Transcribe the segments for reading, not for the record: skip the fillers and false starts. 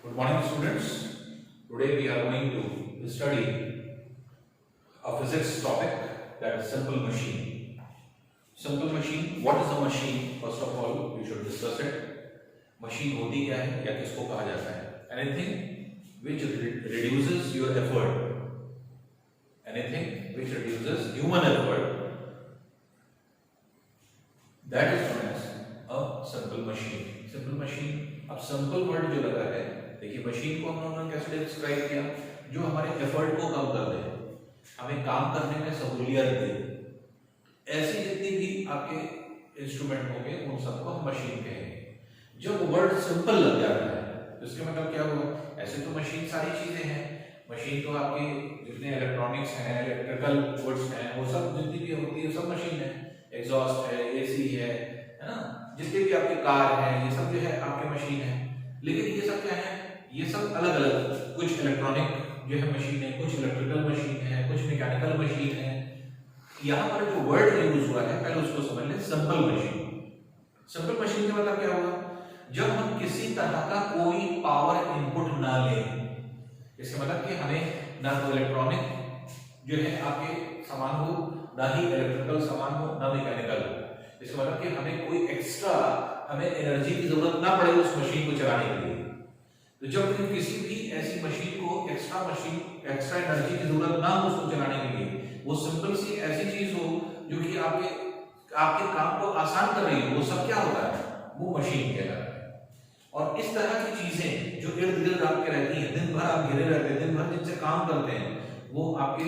Good morning, students. Today we are going to study a physics topic, that is simple machine. Simple machine. What is a machine? First of all, we should discuss it. Machine होती क्या है या किसको कहा जाता है? Anything which reduces your effort. Anything which reduces human effort. That is known as a simple machine. Simple machine. अब simple word जो लगा है, देखिए मशीन को हम लोगों ने कैसे डिस्क्राइब किया, जो हमारे एफर्ट को कम कर दे, हमें काम करने में सहूलियत दे। ऐसी जितनी भी आपके इंस्ट्रूमेंट होंगे उन सबको हम मशीन कहेंगे। जब वर्ड सिंपल लग जाता है तो इसका मतलब क्या हुआ? ऐसे तो मशीन सारी चीजें हैं, मशीन तो आपकी जितने इलेक्ट्रॉनिक्स हैं, इलेक्ट्रिकल गुड्स हैं, वो सब जितनी भी होती है सब मशीन है। एग्जॉस्ट है, एसी है ना, जितने भी आपके कार हैं, ये सब जो है आपके मशीन है। लेकिन ये सब क्या है? ये सब अलग अलग, कुछ इलेक्ट्रॉनिक जो है मशीन है, कुछ इलेक्ट्रिकल मशीन है, कुछ मैकेनिकल मशीन है। यहाँ पर जो वर्ड यूज हुआ है पहले उसको समझ लें, सिंपल मशीन। सिंपल मशीन का मतलब क्या हुआ? जब हम किसी तरह का कोई पावर इनपुट ना लें, इसका मतलब कि हमें ना तो इलेक्ट्रॉनिक जो है आपके सामान हो, ना ही इलेक्ट्रिकल सामान हो, ना मैकेनिकल हो। इसका मतलब कि हमें कोई एक्स्ट्रा हमें एनर्जी की जरूरत ना पड़े उस मशीन को चलाने के लिए। तो जब किसी भी ऐसी मशीन को एक्स्ट्रा एनर्जी की जरूरत ना हो उसको चलाने के लिए, वो सिंपल सी ऐसी चीज हो जो कि आपके काम को आसान कर रही हो, वो सब क्या होता है? वो मशीन कहलाता है। और इस तरह की चीजें जो इर्द गिर्द आपके रहती हैं, दिन भर आप घिरे रहते हैं, दिन भर जिनसे काम करते हैं, वो आपके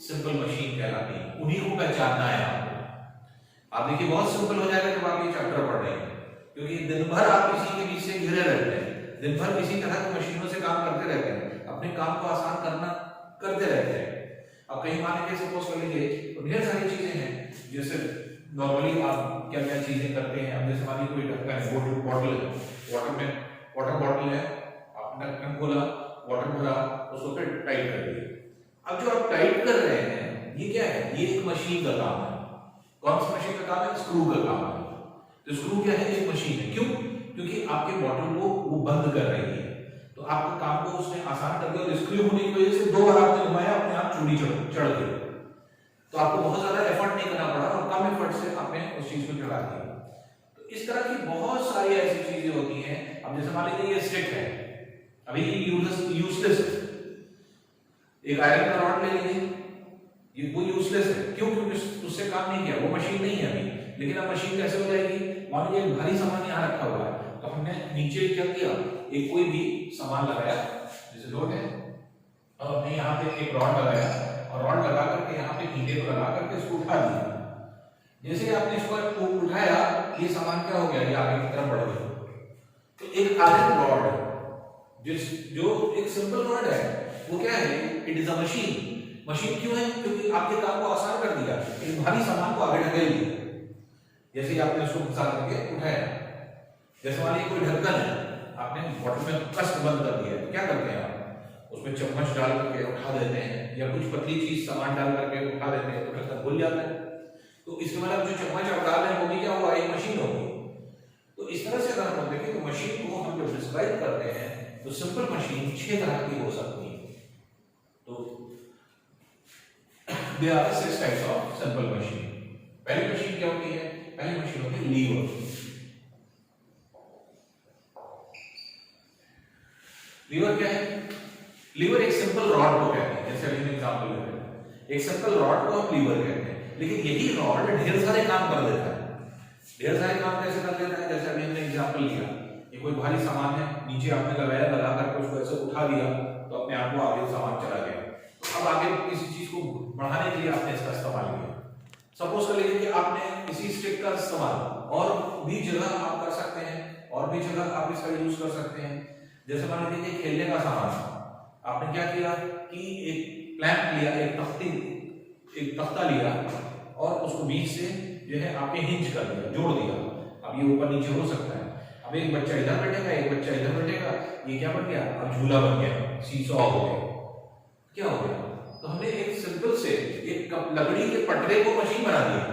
सिंपल मशीन कहलाती है। उन्हीं को पहचानना है आपको। आप देखिए बहुत सिंपल हो जाएगा जब आप ये चैप्टर पढ़ रहे हैं, क्योंकि दिन भर आप किसी के बीच से घिरे रहते हैं, दिन भर किसी तरह की मशीनों से काम करते रहते हैं, अपने काम को आसान करते रहते हैं। अब कहीं मान लीजिए सपोज कर लीजिए तो ढेर सारी चीजें हैं, जैसे नॉर्मली आप क्या क्या चीजें करते हैं। अब जैसे मान लीजिए कोई ढक्कन है, बॉटल है, वाटर बॉटल है, आपने ढक्कन खोला, वाटर भरा, उसको फिर टाइट कर दिया। अब जो आप टाइट कर रहे हैं ये क्या है? ये एक मशीन का काम है। कौन सी मशीन का काम है? स्क्रू का काम है। तो स्क्रू क्या है? एक मशीन है। क्यों? क्योंकि आपके बॉटल को वो बंद कर रही है, तो आपके काम को उसने आसान कर दिया। और स्क्रू होने की वजह से 2 बार आपने घुमाया, अपने आप चूड़ी चढ़ गई, तो आपको बहुत ज्यादा एफर्ट नहीं करना पड़ा और कम एफर्ट से आपने उस चीज को चढ़ा दिया। तो इस तरह की बहुत सारी ऐसी चीजें होती हैं। अब जैसे मान लीजिए ये स्टिक है, अभी यूजलेस है। एक आयरन का रॉड ले लीजिए, ये वो यूजलेस है। क्यों? क्योंकि उससे काम नहीं किया, वो मशीन नहीं है अभी। लेकिन अब मशीन कैसे हो जाएगी? मान लीजिए भारी सामान यहाँ रखा हुआ है, तो हमने नीचे क्या किया, एक कोई भी सामान लगाया, जैसे लोड है, और हमने यहाँ पे एक रॉड लगाया, और रॉड लगा करके यहाँ पे ईंटे को लगा करके इसको उठा दिया। जैसे ही आपने इसको उठाया, ये सामान क्या हो गया? ये आगे की तरफ बढ़ गया। तो एक आयरन रॉड जो एक सिंपल रॉड है, वो क्या है? It is a machine. Machine क्यों है? क्योंकि आपके काम को आसान कर दिया, एक भारी सामान को आगे ढकेल दिया। जैसे आपने उसको घुसा करके उठाया, जैसे मान लीजिए कोई ढक्कन है, आपने बॉटल में कस बंद कर दिया, तो क्या करते हैं आप? उसमें चम्मच डाल करके उठा देते हैं, या कुछ पतली चीज सामान डाल करके उठा देते हैं, तो ढक्कन खुल जाता है। तो इसके मतलब जो चम्मच आप डाल रहे हैं वो भी क्या हुआ? एक मशीन होगी। तो इस तरह से अगर हम देखें तो मशीन को हम जब डिस्क्राइब करते हैं तो सिंपल मशीन 6 तरह की हो सकती है। तो there are 6 types of simple machine. पहली मशीन क्या होती है? पहली मशीन होती है लीवर। लीवर क्या है? लीवर एक सिंपल रॉड को कहते हैं। जैसे अभी एग्जांपल ले रहे हैं, एक सिंपल रॉड को हम लीवर कहते हैं। लेकिन यही रॉड ढेर सारे काम कर देता है। ढेर सारे काम कैसे कर देता है? जैसे अभी हमने एग्जांपल लिया, ये कोई भारी सामान है, नीचे आपने लगाया, लगा करके उसको ऐसे उठा दिया, तो अपने आप को आगे सामान चला गया। तो अब आगे किसी चीज को बढ़ाने के लिए आपने इसका इस्तेमाल किया। सपोज कर लीजिए कि आपने इसी स्टिक का इस्तेमाल और भी जगह आप कर सकते हैं, और भी जगह आप इसका यूज कर सकते हैं। जैसे मान लीजिए खेलने का सामान, आपने क्या किया कि एक प्लैंक लिया, एक तख्ता लिया, और उसको बीच से जो है आपने हिंज कर दिया, जोड़ दिया। अब ये ऊपर नीचे हो सकता है। अब एक बच्चा इधर बैठेगा, एक बच्चा इधर बैठेगा, ये क्या बन गया? अब झूला बन गया, सीसॉ हो गया। क्या हो गया? तो हमने एक सिंपल से एक लकड़ी के पटरे को मशीन बना दिया।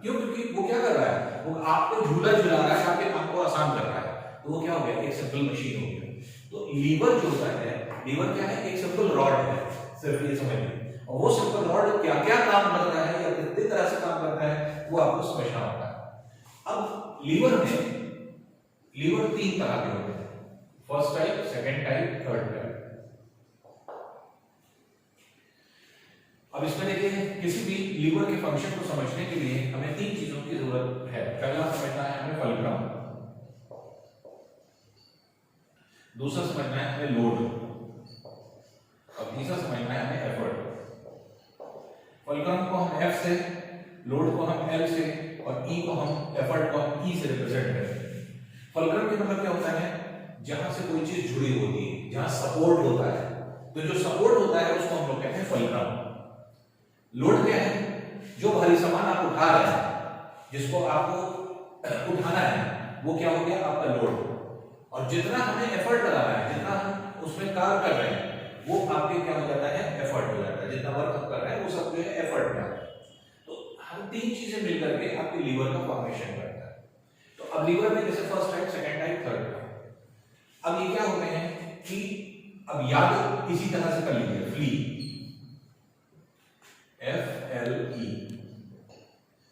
क्यों? क्योंकि वो क्या कर रहा है? वो आपको झूला झुला रहा है, आपके काम को आसान कर रहा है। तो वो क्या हो गया? एक सिंपल मशीन हो गया। तो लीवर जो होता है, लीवर क्या है, एक सिंपल रॉड है, सिर्फ ये समझिए, और वो सिंपल रॉड क्या क्या काम कर रहा है या कितनी तरह से काम करता है वो आपको समझना होता है। अब लीवर तीन तरह के होते हैं, first type, second type, third type. अब इसमें देखिए, किसी भी लीवर के फंक्शन को समझने के लिए हमें तीन चीजों की जरूरत है। पहला समझना है हमें फलक्रम, दूसरा समझना है हमें लोड, और तीसरा समझना है हमें एफर्ट। फलक्रम को हम F से, लोड को हम L से, और E को हम, एफर्ट को हम E से रिप्रेजेंट करते हैं। फलक्रम के मतलब क्या होता है, जहां से कोई चीज जुड़ी होती है, जहां सपोर्ट होता है, तो जो सपोर्ट होता है उसको हम लोग कहते हैं फलक्रम। लोड क्या है, जो भारी सामान आप उठा रहे हैं, जिसको आपको उठाना है, वो क्या हो गया आपका लोड। और जितना हमें एफर्ट लगाना है, जितना हम उसमें कार्य कर रहे हैं, वो आपके क्या हो जाता है, एफर्ट हो जाता है। जितना वर्क हम कर रहे हैं वो सब जो है एफर्ट में आता है। तो हम तीन चीजें मिलकर के आपके लीवर का फॉर्मेशन करता है। तो अब लीवर में जैसे first type, second type, third type. अब ये क्या होते हैं कि अब याद इसी तरह से कर लीजिए, फ्ली, FLE,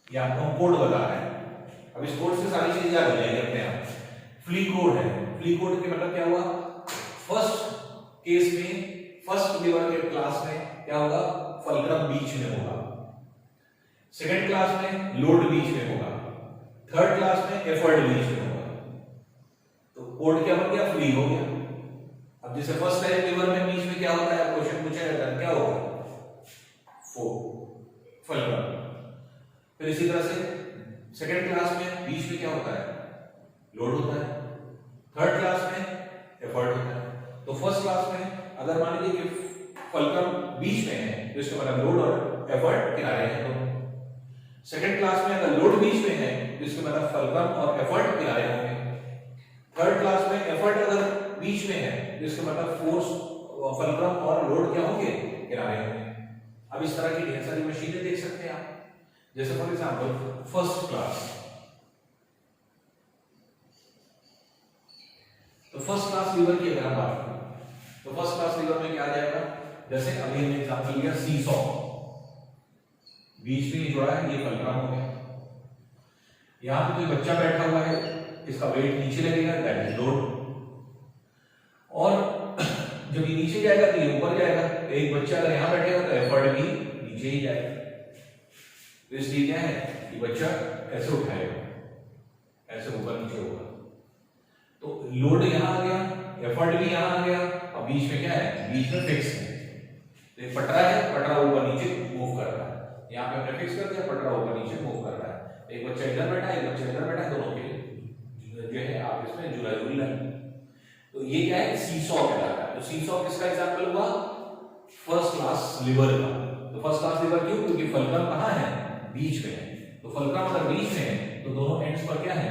ये आपको कोड बता रहा है। अब इस कोड से सारी चीजें याद हो जाएगी अपने आप। फ्ली कोड है, फ्ली कोड के मतलब क्या हुआ, फर्स्ट केस में, फर्स्ट लीवर के क्लास में क्या होगा, फलक्रम बीच में होगा, सेकंड क्लास में लोड बीच में होगा, थर्ड क्लास में एफर्ट बीच में होगा। तो कोड क्या बन गया, फ्ली हो गया। अब जैसे फर्स्ट टाइप लीवर में बीच में क्या होता है, क्वेश्चन पूछा जाता है, क्या होगा, फलक्रम। फिर इसी तरह से सेकंड क्लास में बीच में क्या होता है, लोड होता है, थर्ड क्लास में एफर्ट होता है। तो फर्स्ट क्लास में अगर मान लीजिए कि फलक्रम बीच में है, तो इसका मतलब लोड और एफर्ट किनारे हैं दोनों। सेकंड क्लास में अगर लोड बीच में है, तो इसका मतलब फलक्रम और एफर्ट किनारे होंगे। थर्ड क्लास में एफर्ट अगर बीच में है, तो इसका मतलब फोर्स, फलक्रम और लोड क्या होंगे, किनारे होंगे। अब इस तरह की ढेर सारी मशीनें देख सकते हैं आप, जैसे फॉर एग्जांपल फर्स्ट क्लास। तो फर्स्ट क्लास लीवर की अगर हम बात करें, तो फर्स्ट क्लास लीवर में क्या आ जाएगा, जैसे अभी हमने एग्जांपल लिया सीसॉ, बीच में जुड़ा है, ये फलक्रम हो गया। यहां पे कोई बच्चा बैठा हुआ है, इसका वेट नीचे लगेगा, दैट इज लोड। और जब ये नीचे जाएगा तो ये ऊपर जाएगा। तो एक बच्चा अगर यहां बैठेगा तो एफर्ट भी नीचे ही जाएगा। तो इसलिए क्या है कि बच्चा ऐसे उठाएगा, ऐसे ऊपर नीचे होगा। तो लोड यहां आ गया, एफर्ट भी यहां आ गया, और बीच में क्या है, बीच में फिक्स है। तो एक पटरा है, पटरा ऊपर नीचे मूव कर रहा है, यहाँ पे हमने फिक्स कर दिया, पटरा ऊपर नीचे मूव कर रहा है। एक बच्चा इधर बैठा है, एक बच्चा इधर बैठा है, दोनों के जो है आप इसमें जुड़ा जुड़ी लाइन। तो ये क्या है, सीसॉ कहलाता है। तो सीसॉ किसका एग्जांपल हुआ, फर्स्ट क्लास लिवर का। तो फर्स्ट क्लास लिवर क्यों, क्योंकि फलक्रम कहां है, बीच में है। तो फलक्रम अगर बीच में है तो दोनों एंड्स पर क्या है,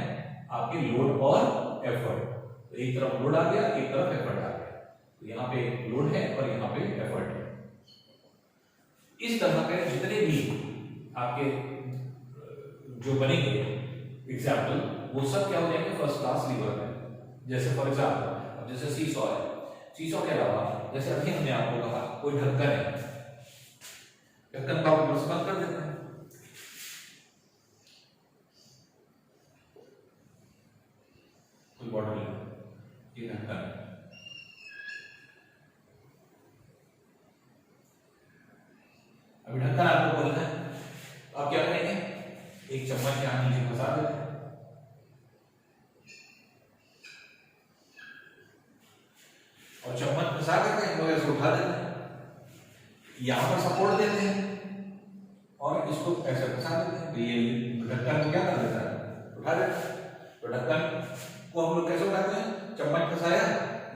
आपके लोड और एफर्ट। तो एक तरफ लोड आ गया, एक तरफ एफर्ट आ गया। तो यहाँ पे लोड है और यहाँ पे एफर्ट है। इस तरह के जितने भी आपके जो बनेंगे एग्जाम्पल, वो सब क्या हो जाएंगे, फर्स्ट क्लास लीवर में। जैसे फॉर एग्जाम्पल अब जैसे सीसॉ है, सीसॉ के अलावा जैसे अभी हमने आपको कहा कोई ढक्कन है, ढक्कन को आप ऊपर से बंद कर देते हैं। कोई बॉटल है, ये ढक्कन है। अभी ढक्कन आपको खोलना है, तो आप क्या करेंगे, एक चम्मच यहां नीचे फंसा देते हैं, और चम्मच फंसा करके हम लोग ऐसे उठा देते हैं, यहां पर सपोर्ट देते हैं और इसको ऐसे फंसा देते हैं। तो ये ढक्कन को क्या कर देता है, उठा देता है। तो ढक्कन को हम लोग कैसे उठाते हैं, चम्मच फंसाया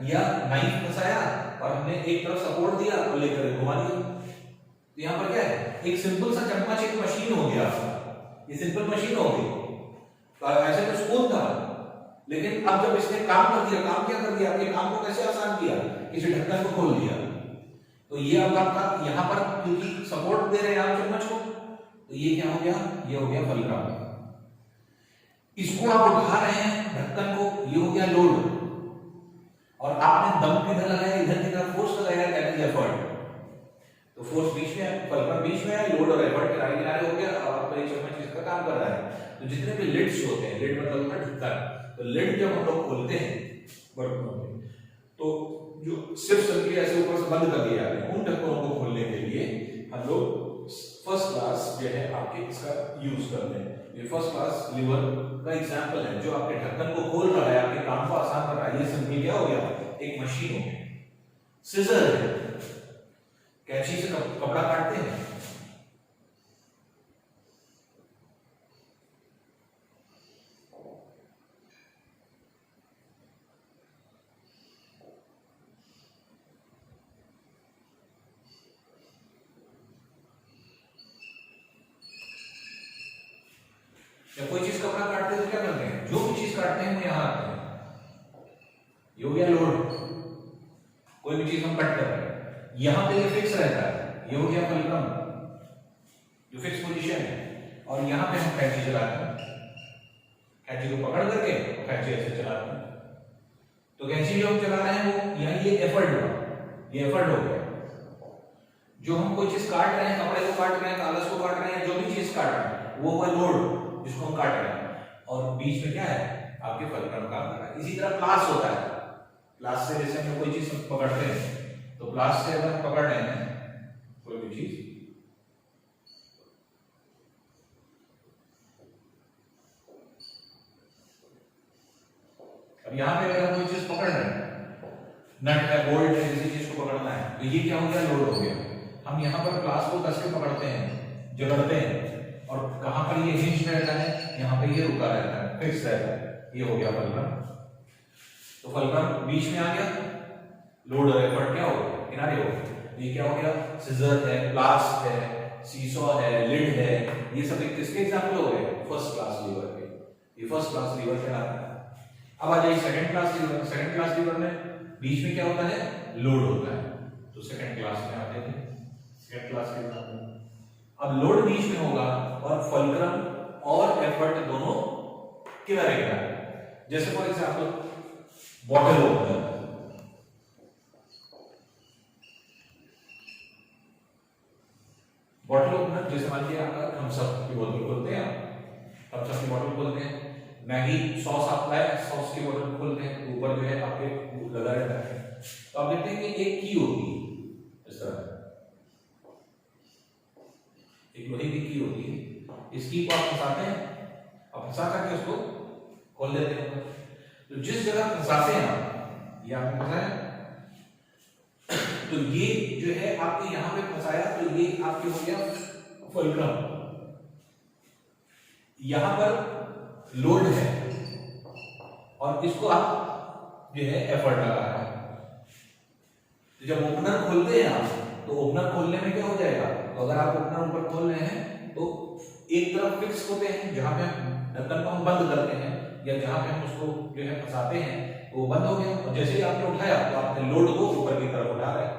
या नाइफ फंसाया और हमने एक तरफ सपोर्ट दिया और लेकर घुमा दिया। तो यहाँ पर क्या है, एक सिंपल सा चम्मच एक मशीन हो गया, ये सिंपल मशीन हो गई। तो ऐसे तो स्पून था, लेकिन अब जब इसने काम कर दिया, काम क्या कर दिया, अपने काम को कैसे आसान किया, किसी ढक्कन को खोल दिया। तो ये अब आपका यहाँ पर क्योंकि सपोर्ट दे रहे हैं आप चम्मच को, तो ये क्या हो गया, ये हो गया फलक्रम। इसको आप उठा रहे हैं ढक्कन को, ये हो गया लोड। और आपने दम किधर लगाया, इधर की तरफ फोर्स लगाया, दैट इज एफर्ट। तो फोर्स बीच में है, फलक्रम बीच में है, लोड और एफर्ट किनारे किनारे हो गया। अब आपका एक चम्मच इसका काम कर रहा है। तो जितने भी लिड्स होते हैं, लिड मतलब होता है ढक्कन, तो लिड जब हम लोग खोलते हैं बर्तनों में, तो जो सिर्फ सर्कल ऐसे ऊपर से बंद कर दिए जाते हैं, उन ढक्कनों को खोलने के लिए हम लोग फर्स्ट क्लास जो है आपके इसका यूज करते हैं। ये फर्स्ट क्लास लीवर का एग्जांपल है जो आपके ढक्कन को खोल रहा है, आपके काम को आसान कर रहा है। ये सिंपली क्या हो गया, एक मशीन हो गई। सीजर है, कैंची से कपड़ा काटते हैं, या कोई चीज कपड़ा काटते हैं तो क्या करते हैं, जो भी चीज काटते हैं वो यहां आते हैं। ये हो गया लोड, कोई भी चीज हम कट कर रहे हैं, यहां पे ये फिक्स रहता है। ये हो गया फलक्रम जो फिक्स पोजीशन है, और यहां पे हम कैंची चलाते हैं, कैंची को पकड़ करके कैंची ऐसे चलाते हैं। तो कैंची जो हम चला रहे हैं वो यहाँ ये एफर्ट हुआ, ये एफर्ट हो गया। जो हम कोई चीज काट रहे हैं, कपड़े को काट रहे हैं, कागज को काट रहे हैं, जो भी चीज काट रहे हैं वो हुआ लोड जिसको हम काट रहे हैं, और बीच में क्या है आपके फलक्रम काम कर रहा है। इसी तरह प्लास होता है, प्लास से जैसे हम कोई चीज पकड़ते हैं, तो प्लास से अगर हम पकड़ रहे हैं कोई भी चीज, अब यहां पे अगर हम कोई चीज पकड़ रहे हैं, नट है, बोल्ट है, किसी चीज को पकड़ना है, तो ये क्या हो गया, लोड हो गया। हम यहाँ पर प्लास को कस के पकड़ते हैं, जकड़ते हैं, और कहां पर ये हिंज रहता है, यहाँ पे ये रुका रहता है, फिक्स रहता है। ये हो गया फलक्रम। तो फलक्रम बीच में आ गया, लोड और एफर्ट क्या हो गया, किनारे हो गए। ये क्या हो गया, सीजर है, प्लास है, सीसॉ है, लिड है, ये सब किसके एग्जांपल हो गए, फर्स्ट क्लास लीवर के। ये फर्स्ट क्लास लीवर कहलाता है। अब आ जाइए second class lever. Second class lever में बीच में क्या होता है, लोड होता है। तो सेकंड क्लास में आते थे, सेकंड क्लास के एग्जांपल। अब लोड बीच में होगा और फलक्रम और एफर्ट दोनों किनारे किनारे। जैसे for example bottle opener, bottle opener जैसे मान लीजिए आपका थम्स अप की बोतल खोलते हैं, आप थम्स अप की बोतल खोलते हैं, मैगी सॉस आप लाए, सॉस की बोतल खोलते हैं, ऊपर जो है आपके लगा रहता है। तो आप देखते हैं कि एक की होती है इस तरह, एक लोहे की की होती है। इस की को आप फंसाते हैं, आप फंसा करके उसको खोल देते हैं। तो जिस जगह फंसाते हैं आप, ये आपने फंसाया, तो ये जो है आपके यहां पे फंसाया, तो ये आपके हो गया फलक्रम। यहां पर लोड है और इसको आप जो है एफर्ट लगा रहे हैं। तो जब ओपनर खोलते हैं आप, तो ओपनर खोलने में क्या हो जाएगा, तो अगर आप ओपनर ऊपर खोल रहे हैं तो एक तरफ फिक्स होते हैं, जहां पे ढक्कन को हम बंद करते हैं या जहां पे हम उसको जो है फंसाते हैं, तो वो बंद हो गया। और जैसे ही आपने उठाया तो आपने लोड को ऊपर की तरफ उठा रहे हैं।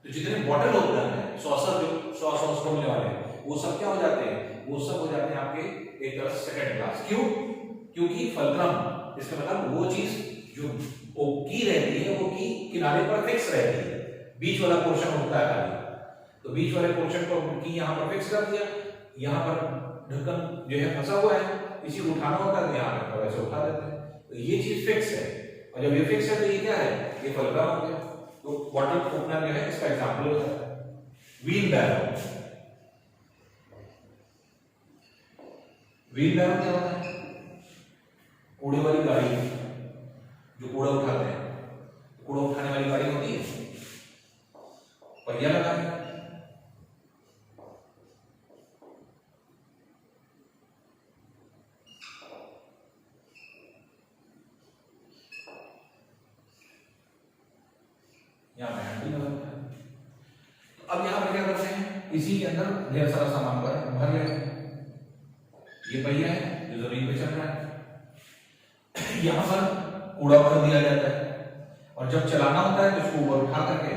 तो जितने बॉटल ओपनर हैं, सॉसर जो सॉस खोलने वाले हैं, वो सब क्या हो जाते हैं, वो सब हो जाते हैं आपके एक तरफ सेकंड क्लास। क्यों, क्योंकि फलक्रम, इसका मतलब वो चीज जो की रहती है वो की किनारे पर फिक्स रहती है, बीच वाला पोर्शन होता है खाली। तो बीच वाले पोर्शन को की यहां पर फिक्स कर दिया, यहां पर ढक्कन जो है फंसा हुआ है, इसी को उठाना होता है तो यहां पर वैसे उठा देते हैं। तो ये चीज फिक्स है, और जब ये फिक्स है तो ये क्या है, ये फलक्रम हो गया। तो बॉटल ओपनर जो है इसका एग्जांपल हो जाता है। व्हील बैरो, व्हील बैरो क्या होता है, कूड़े वाली गाड़ी, जो कूड़ा उठाते हैं, कूड़ा उठाने वाली गाड़ी होती है, पहिया लगा है, यहाँ पे हैंडल लगा है। तो अब यहाँ पे क्या करते हैं, इसी के अंदर ढेर सारा सामान भर लेते हैं। ये पहिया है जो जमीन पे चल रहा है, यहाँ पर कूड़ा भर दिया जाता है, और जब चलाना होता है तो इसको ऊपर उठा करके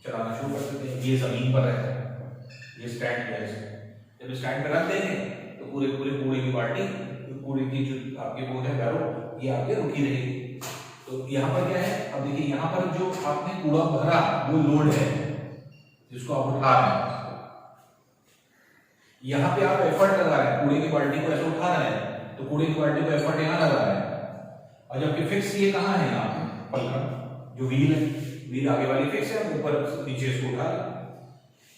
चलाना शुरू कर देते हैं। ये जमीन पर रहता है, ये स्टैंड है, जब स्टैंड पे रख देंगे तो पूरे पूरे कूड़े की बाल्टी, कूड़े की जो आपकी वो है बैरो, ये आपके रुकी रहेगी। तो तो यहाँ पर क्या है, अब देखिए यहाँ पर जो आपने कूड़ा भरा वो लोड है जिसको आप उठा रहे हैं। यहाँ पे आप एफर्ट लगा रहे हैं, कूड़े की बाल्टी को ऐसे उठा रहे हैं तो कूड़े की बाल्टी को एफर्ट यहाँ लगा रहे हैं। और जबकि फिक्स ये कहाँ है, यहाँ पे पलका जो व्हील है, व्हील आगे वाली फिक्स है, ऊपर नीचे इसको उठा रहे हैं।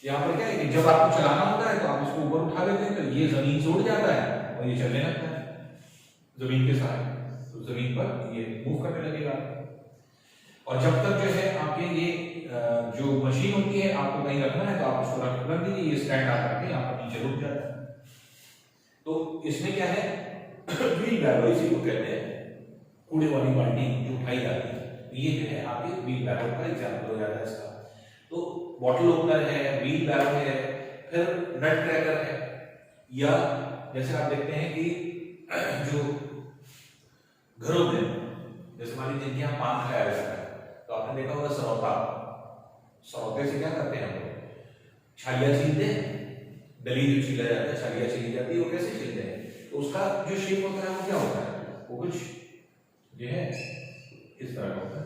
यहाँ पर क्या है कि जब आपको चलाना होता है तो आप इसको ऊपर उठा लेते हैं तो ये जमीन से उड़ जाता है और ये चलने लगता है जमीन के सहारे, तो जमीन पर ये मूव करने लगेगा। और जब तक जो है आपके ये जो मशीन होती है आपको कहीं रखना है तो आप उसको रख दीजिए, ये स्टैंड आकर के यहाँ पर नीचे रुक जाता है। तो इसमें क्या है, व्हील बैरो इसी को कहते हैं, कूड़े वाली बाल्टी जो उठाई जाती है, ये जो है आपके व्हील बैरो का एग्जाम्पल हो जाता है इसका। तो बॉटल ओपनर है, व्हील बैरो है, फिर नट क्रैकर है, या जैसे आप देखते हैं कि जो घरों में जैसे मान लीजिए यहाँ पान खाया जाता है तो आपने देखा होगा सरौता, सरौते से क्या करते हैं हम लोग, छालिया छीलते हैं, डली जो छीला जाता है छालिया छीली जाती है, वो कैसे छीलते हैं, तो उसका जो शेप होता है वो क्या होता है, वो कुछ जो है इस तरह का होता है।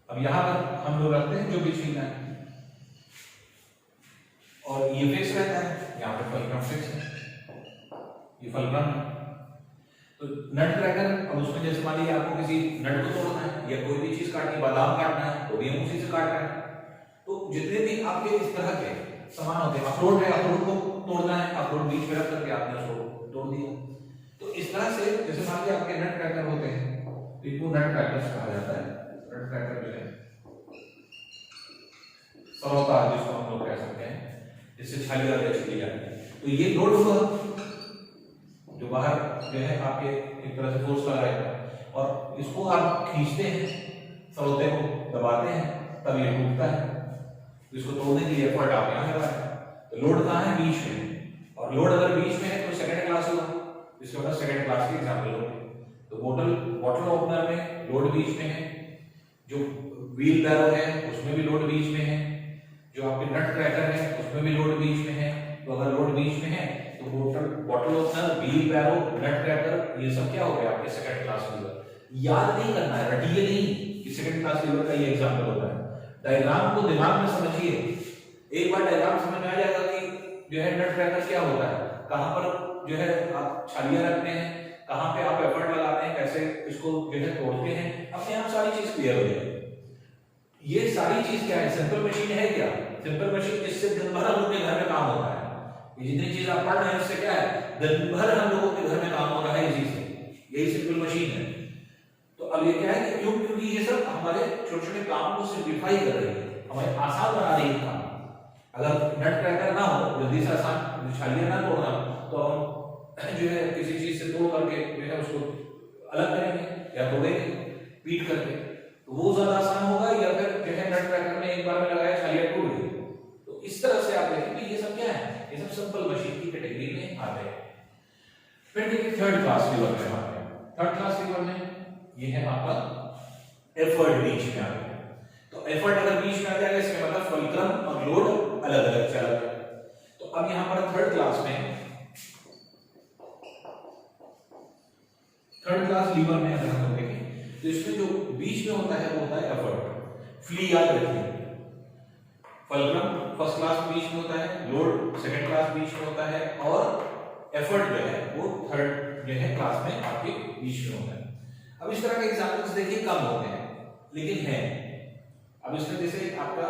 अब यहां पर हम लोग रखते हैं जो भी छीलना है और ये फिक्स रहता है, यहाँ पे फलक्रम फिक्स है, ये फलक्रम है। तो नट क्रैकर, अब उसमें जैसे मान लीजिए आपको किसी नट को तोड़ना है या कोई भी चीज काटनी, बादाम काटना है तो भी हम उसी से काट रहे हैं। तो जितने भी आपके इस तरह के सामान होते हैं, अखरोट है, अखरोट को तोड़ना है, अखरोट बीच में रख करके आपने उसको तोड़ दिया। तो इस तरह से जैसे मान लीजिए आपके नट क्रैकर होते हैं तो इनको नट क्रैकर कहा जाता है। नट क्रैकर जो है सरौता जिसको हम लोग कह सकते हैं, जिससे छाली वाली छीली जाती है। तो ये लोड हुआ जो बाहर जो है आपके एक तरह से फोर्स लगाएगा और इसको आप खींचते हैं, सरौते को दबाते हैं, तब ये टूटता है। तो इसको तोड़ने के लिए एफर्ट आप यहाँ लगा रहे हैं। तो लोड कहाँ है, बीच में, और लोड अगर बीच में है तो सेकंड क्लास होगा, इसके बाद सेकंड क्लास के एग्जाम्पल होंगे। तो बॉटल ओपनर में लोड बीच में है, जो व्हील बैरो है उसमें भी लोड बीच में है, जो आपके नट क्रैकर है उसमें भी लोड बीच में है। तो अगर लोड बीच में है तो बॉटल ओपनर, व्हील बैरो, नट क्रैकर, ये सब क्या हो गया आपके सेकंड क्लास लीवर। याद नहीं करना है, रटिए नहीं कि सेकंड क्लास लीवर का ये एग्जांपल होता है। डायग्राम को दिमाग में समझिए, एक बार डायग्राम समझ में आ जाएगा कि जो है नट क्रैकर क्या होता है, कहां पर जो है आप छालियां रखते हैं, कहां पे आप एफर्ट लगाते हैं, कैसे इसको जो है तोड़ते हैं, अपने आप सारी चीज क्लियर हो जाएगी। ये सारी चीज क्या है, सिंपल मशीन है क्या, सिंपल मशीन जिससे दिन भर हम लोग के घर में काम होता है। ये जितनी चीज आप पढ़ रहे हैं उससे क्या है, दिन भर हम लोगों के घर में काम हो रहा है इसी से, यही सिंपल मशीन है। तो अब ये क्या है कि क्योंकि ये सब हमारे छोटे छोटे काम को सिंप्लीफाई कर रही है, हमें आसान बना रही है काम। अगर नट क्रैकर ना हो, जल्दी से आसान छालियां ना तोड़ना, तो हम जो है किसी चीज से तोड़ करके जो है उसको अलग करेंगे या तोड़ेंगे पीट करके, तो वो ज्यादा आसान होगा, या फिर जो है नट क्रैकर में एक बार में लगाया छालियां टूट गई। तो इस तरह से आप देखें कि ये सब क्या है, ये सब सिंपल मशीन की कैटेगरी में आते हैं। फिर देखिए थर्ड क्लास लीवर में आते हैं। थर्ड क्लास लीवर में ये है आपका एफर्ट बीच में आ गया। तो एफर्ट अगर बीच में आ जाएगा इसका मतलब फुलक्रम और लोड अलग अलग चल रहा है। तो अब यहां पर थर्ड क्लास लीवर में अगर हम देखें तो इसमें जो बीच में होता है वो होता है एफर्ट। फ्ली याद रखिए, फुलक्रम फर्स्ट क्लास बीच में होता है, लोड सेकंड क्लास बीच में होता है, और एफर्ट जो है वो थर्ड जो है क्लास में आपके बीच में होता है। अब इस तरह के एग्जांपल्स देखिए कम होते हैं लेकिन है। अब इसमें जैसे आपका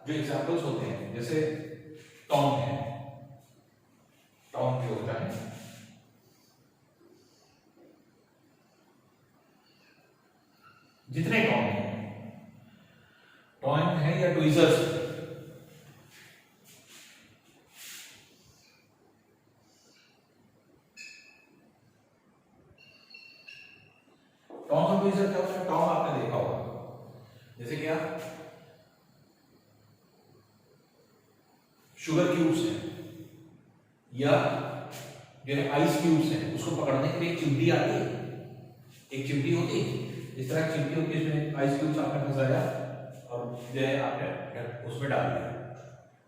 जो एग्जांपल्स होते हैं, जैसे टॉन्ग है, टॉन्ग जो होता है जितने टॉन्ग है या ट्वीजर्स, टॉन्ग और ट्वीजर क्या होता है, टॉन्ग आपने देखा होगा, जैसे क्या शुगर क्यूब्स है या जो है आइस क्यूब्स है, उसको पकड़ने के लिए एक चिमटी आती है, एक चिमटी होती है, इस तरह की चिमटी होती है, इसमें आइस क्यूब्स आपने फंसाया और जो है आपने उसमें डाल दिया।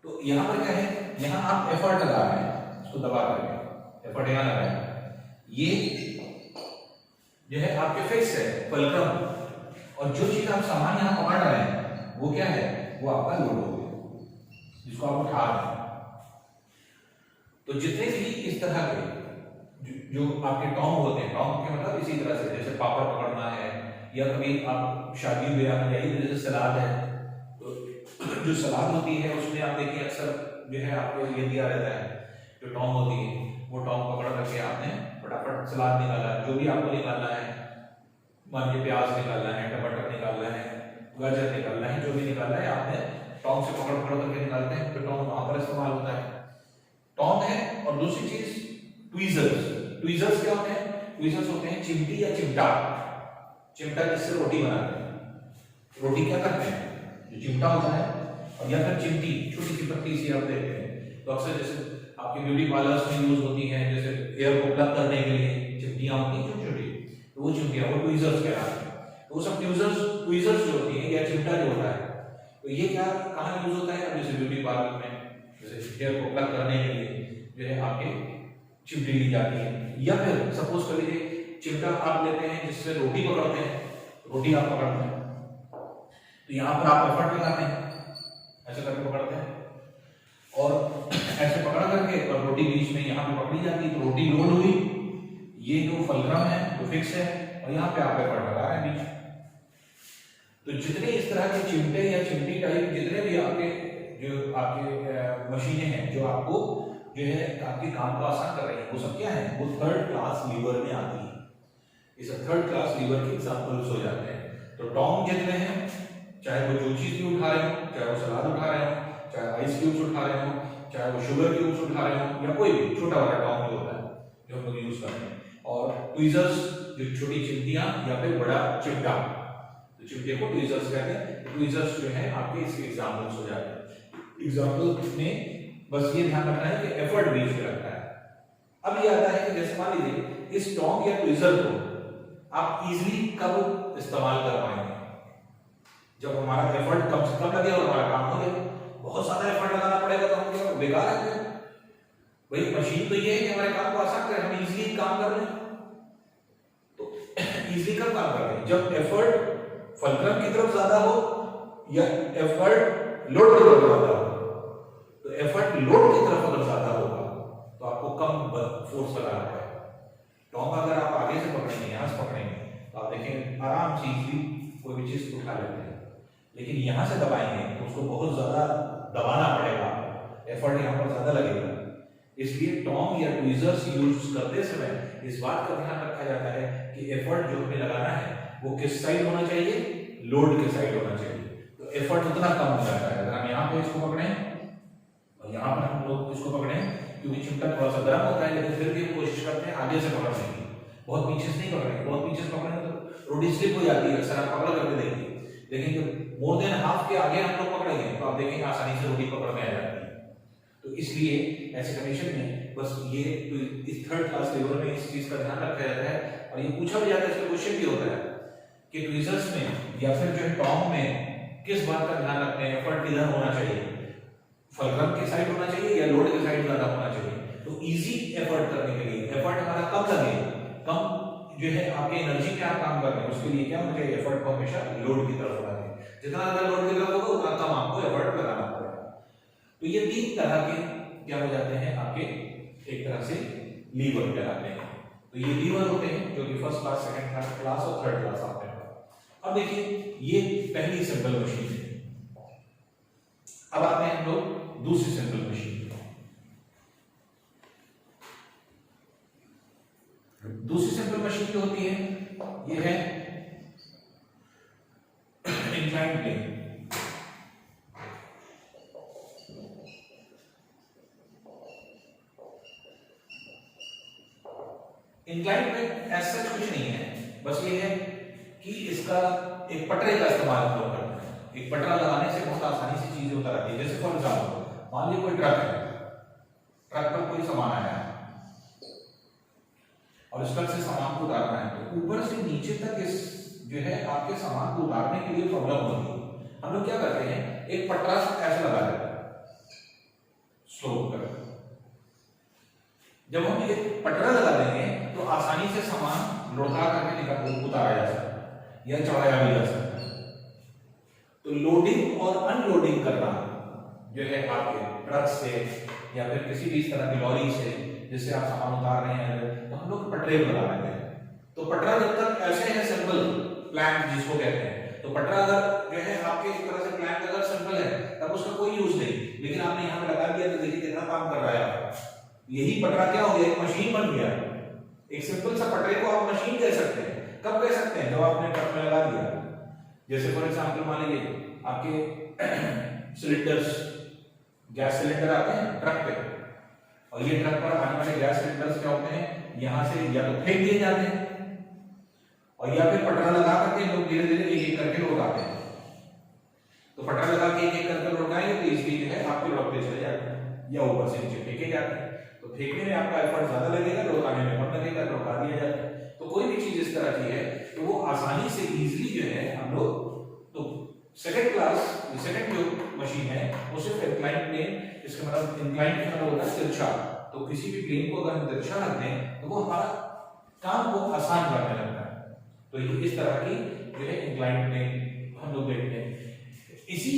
तो यहाँ पर क्या है, यहाँ आप एफर्ट लगा रहे हैं, इसको दबा करके एफर्ट यहाँ लगा है, ये जो है आपके फिक्स है फुलक्रम, और जो चीज आप सामान यहाँ पकड़ रहे हैं वो क्या है, वो आपका लोड हो गया जिसको आप उठा रहे हैं। तो जितने भी इस तरह के जो आपके टोंग होते हैं, टोंग के मतलब इसी तरह से जैसे पापड़ पकड़ना है, या कभी आप शादी ब्याह में जाइए जैसे सलाद है, तो जो सलाद होती है उसमें आप देखिए अक्सर जो है आपको ये दिया रहता है, जो टोंग होती है वो टोंग पकड़ करके आपने फटाफट सलाद निकाला, जो भी आपको निकालना है, मान लीजिए प्याज निकालना है, टमाटर निकालना है, गाजर निकालना है, जो भी निकालना है आपने टोंग से पकड़ पकड़ करके निकालते हैं, तो टोंग वहां पर इस्तेमाल होता है, टोंग है। और दूसरी चीज ट्वीजर्स। ट्वीजर्स क्या होते हैं, ट्वीजर्स होते हैं चिमटी या चिमटा, चिमटा जिससे रोटी बनाते हैं। रोटी क्या करते हैं, जो चिमटा होता है और या फिर चिमटी छोटी सी पत्ती सी आप देखते हैं, तो अक्सर जैसे आपके ब्यूटी पार्लर्स में यूज होती हैं, जैसे हेयर को प्लग करने के लिए चिमटियां होती हैं छोटी छोटी, तो वो चिमटियां वो ट्वीजर्स कहलाती हैं। तो वो सब ट्वीजर्स जो होती है या चिमटा जो होता है, तो ये क्या कहाँ यूज होता है, जैसे ब्यूटी पार्लर में जैसे हेयर को प्लग करने के लिए जो है आपके चिमटी ली जाती है, या फिर सपोज कर लीजिए चिमटा आप लेते हैं जिससे रोटी पकड़ते हैं, रोटी आप पकड़ते हैं, तो यहाँ पर आप एफर्ट लगाते हैं, ऐसे करके पकड़ते हैं, और ऐसे पकड़ करके और रोटी बीच में यहाँ पे पकड़ी जाती है, तो रोटी लोड हुई, ये जो फुलक्रम है वो फिक्स है, और यहाँ पे आप एफर्ट लगा रहे हैं बीच। तो जितने इस तरह के चिमटे या चिमटी टाइप जितने भी आपके जो आपके मशीनें हैं जो आपको जो है आपके काम को आसान कर रही है, वो सब क्या है, वो थर्ड क्लास लीवर में आती है। इस थर्ड क्लास लीवर के एग्जांपल्स हो जाते हैं। तो टोंग जितने हैं, चाहे वो जो चीज भी उठा रहे हो, चाहे वो सलाद उठा रहे हो, चाहे आइस क्यूब्स उठा रहे हो, चाहे वो शुगर क्यूब्स उठा रहे हो, या कोई भी छोटा वाला टोंग जो होता है जो हम लोग यूज करते हैं, और ट्वीजर्स जो छोटी चिमटियां या फिर बड़ा चिमटा, तो चिमटे को ट्वीजर्स कहते हैं। ट्वीजर्स जो है आपके इसके एग्जांपल्स हो जाते हैं। एग्जांपल में बस ये ध्यान रखना है कि एफर्ट बीच में रखना है। अब ये आता है कि जैसे मान लीजिए इस टोंग या ट्वीजर को आप इजीली कब इस्तेमाल कर पाएंगे, जब हमारा एफर्ट कम से कम लगे और हमारा काम हो जाए। बहुत ज्यादा एफर्ट लगाना पड़ेगा तो हम क्या बेकार है, भाई मशीन तो ये है कि हमारे काम को आसान करे, हम इजीली काम कर लें। तो इजीली कब काम कर लें, जब एफर्ट फुलक्रम की तरफ ज्यादा हो या एफर्ट लोड की तरफ ज्यादा हो। तो एफर्ट लोड की तरफ अगर ज्यादा होगा तो आपको कम फोर्स लगाना पड़ेगा। टोंग अगर आप आगे से पकड़ेंगे, यहां से पकड़ेंगे, तो आप देखें आराम से इजीली कोई भी चीज उठा लेते हैं, लेकिन यहां से दबाएंगे तो उसको बहुत ज्यादा दबाना पड़ेगा, एफर्ट यहां पर ज्यादा लगेगा। इसलिए टोंग या ट्वीजर्स यूज करते समय इस बात का ध्यान रखा जाता है कि एफर्ट जो हमें लगाना है वो किस साइड होना चाहिए, लोड के साइड होना चाहिए। तो एफर्ट उतना कम हो जाता है। अगर हम यहाँ पे इसको पकड़ें और यहाँ पर हम लोग इसको पकड़ें, क्योंकि चिमटा थोड़ा सा गर्म होता है, लेकिन फिर भी हम कोशिश करते हैं आगे से पकड़ने की, बहुत पीछे से नहीं पकड़ेंगे। बहुत पीछे से पकड़ेंगे तो रोटी स्लिप हो जाती है, अक्सर आप पकड़ करके देखिए। लेकिन जब मोर देन हाफ के आगे हम लोग पकड़ेंगे तो आप देखेंगे आसानी से रोटी पकड़ में आ जाती है। तो इसलिए ऐसे कंडीशन में बस ये इस थर्ड क्लास लीवर में इस चीज का ध्यान रखा जाता है। और ये पूछा भी जाता है, इसका क्वेश्चन भी होता है कि ट्वीजर्स में या फिर जो है टोंग में किस बात का ध्यान रखते हैं, एफर्ट किधर होना चाहिए, फुलक्रम के साइड होना चाहिए या लोड के साइड ज्यादा होना चाहिए। तो इजी एफर्ट करने के लिए, एफर्ट हमारा कम लगे, कम जो है आपके एनर्जी पे आप काम कर रहे हैं, उसके लिए क्या होना चाहिए, एफर्ट को हमेशा लोड की तरफ होना चाहिए। जितना ज्यादा लोड की तरफ होगा उतना कम आपको एफर्ट लगाना पड़ेगा। तो ये तीन तरह के क्या हो जाते हैं आपके, एक तरह से लीवर कहलाते हैं। तो ये लीवर होते हैं जो कि फर्स्ट क्लास, सेकंड क्लास और थर्ड क्लास आते हैं। अब देखिए ये पहली सिंपल मशीन है। अब आते हैं हम लोग दूसरी सिंपल मशीन। दूसरी सिंपल मशीन जो होती है ये है इंक्लाइन प्लेन। इंक्लाइन प्लेन ऐसा कुछ नहीं है, बस ये है कि इसका एक पटरे का इस्तेमाल हम लोग करते हैं। एक पटरा लगाने से बहुत आसानी से चीजें उतर आती है। जैसे फॉर एग्जाम्पल मान लीजिए कोई ट्रक है, ट्रक पर कोई सामान आया है और इस ट्रक से सामान को उतारना है, तो ऊपर से नीचे तक इस जो है आपके सामान को उतारने के लिए प्रॉब्लम होती है। हम लोग क्या करते हैं, एक पटरा ऐसे लगा देते हैं स्लोप पर। जब हम एक पटरा लगा देंगे तो आसानी से सामान लुढ़का करके निकाल उतारा जा सकता है या चढ़ाया भी जा सकता है। तो लोडिंग और अनलोडिंग करना जो है आपके ट्रक से या फिर किसी भी इस तरह की लॉरी से जिससे आप सामान उतार रहे हैं, तो हम लोग पटरे लगा देते हैं। तो पटरा जब तक ऐसे है सिंपल प्लैंक जिसको कहते हैं, तो पटरा अगर जो है आपके एक तरह से प्लैंक अगर सिंपल है तब उसका कोई यूज नहीं, लेकिन आपने यहाँ पे लगा दिया तो देखिए कितना काम कर रहा है आप। यही पटरा क्या हो गया, एक मशीन बन गया। एक सिंपल सा पटरे को आप मशीन कह सकते हैं। कब कह सकते हैं, जब आपने ट्रक में लगा दिया। जैसे फॉर एग्जांपल मान लीजिए आपके सिलेंडर्स, गैस सिलेंडर आते हैं ट्रक पे, और ये ट्रक पर आने वाले गैस सिलेंडर्स क्या होते हैं, यहाँ से या तो फेंक दिए जाते हैं और या फिर पटरा लगा करके लोग धीरे धीरे एक एक करके लौटाते हैं। तो पटरा लगा के एक एक करके लौटाएंगे तो इसलिए जो है आपके लौटते चले जाते हैं या ऊपर से नीचे फेंके जाते हैं। तो फेंकने में आपका एफर्ट ज्यादा लगेगा, लौटाने में कम लगेगा, लौटा दिया जाता है। तो कोई भी चीज इस तरह की है तो वो आसानी से इजीली जो है हम लोग, तो सेकंड जो मशीन है वो सिर्फ इंक्लाइन प्लेन, इसका मतलब इंक्लाइन का मतलब होता है तिरछा। तो किसी भी प्लेन को अगर हम तिरछा रख दें तो वो हमारा काम को आसान करने लगता है। तो ये इस तरह की जो है इंक्लाइन प्लेन हम लोग देखते हैं। इसी